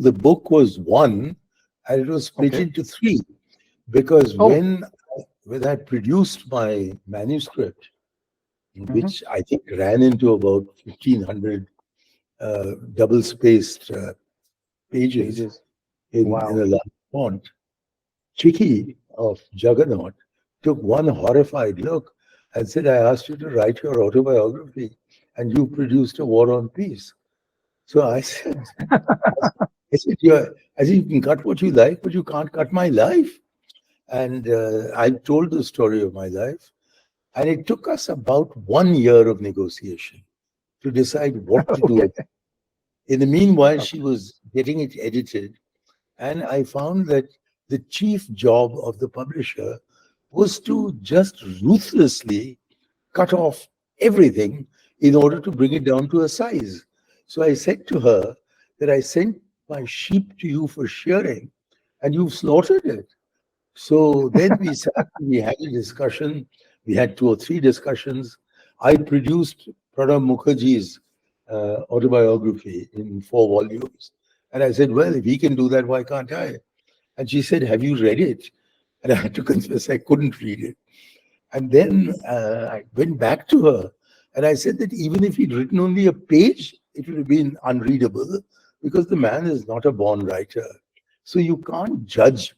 The book was one, and it was split Okay. into three because Oh. when I produced my manuscript, Hmm. which I think ran into about 1,500 double-spaced pages Pages. in Wow. a large font, Chicky of Juggernaut took one horrified look and said, I asked you to write your autobiography, and you produced a war on peace. So I said, I said, you can cut what you like, but you can't cut my life. And I told the story of my life. And it took us about 1 year of negotiation to decide what to do. Okay. In the meanwhile, Okay. she was getting it edited. And I found that the chief job of the publisher was to just ruthlessly cut off everything in order to bring it down to a size. So I said to her that I sent my sheep to you for shearing and you've slaughtered it. So then we sat, we had a discussion. We had two or three discussions. I produced Pranab Mukherjee's autobiography in 4 volumes. And I said, well, if he can do that, why can't I? And she said, have you read it? And I had to confess I couldn't read it. And then I went back to her and I said that even if he'd written only a page, it would have been unreadable because the man is not a born writer. So you can't judge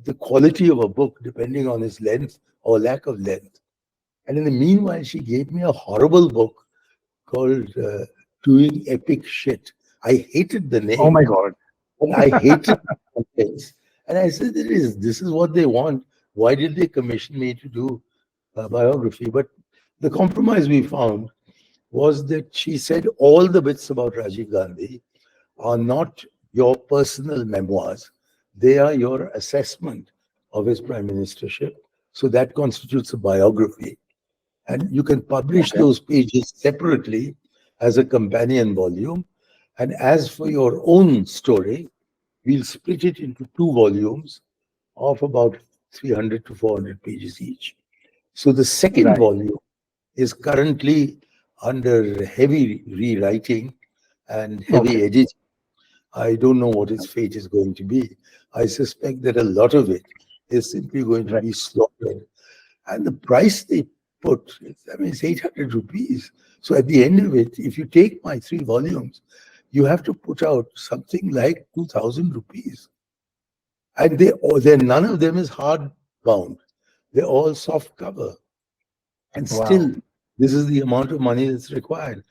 the quality of a book depending on its length or lack of length. And in the meanwhile, she gave me a horrible book called Doing Epic Shit. I hated the Oh name my God. and I hated the contents. And I said, this is what they want. Why did they commission me to do a biography? But the compromise we found was that she said all the bits about Rajiv Gandhi are not your personal memoirs. They are your assessment of his prime ministership. So that constitutes a biography. And you can publish Okay. those pages separately as a companion volume. And as for your own story, we'll split it into 2 volumes of about 300 to 400 pages each. So the second Right. volume is currently under heavy rewriting and heavy Okay. editing. I don't know what its fate is going to be. I suspect that a lot of it is simply going to Right. be slaughtered. And the price they put, I mean, it's 800 rupees. So at the end of it, if you take my 3 volumes, you have to put out something like 2,000 rupees. And none of them is hard bound. They're all soft cover. And still, Wow. this is the amount of money that's required.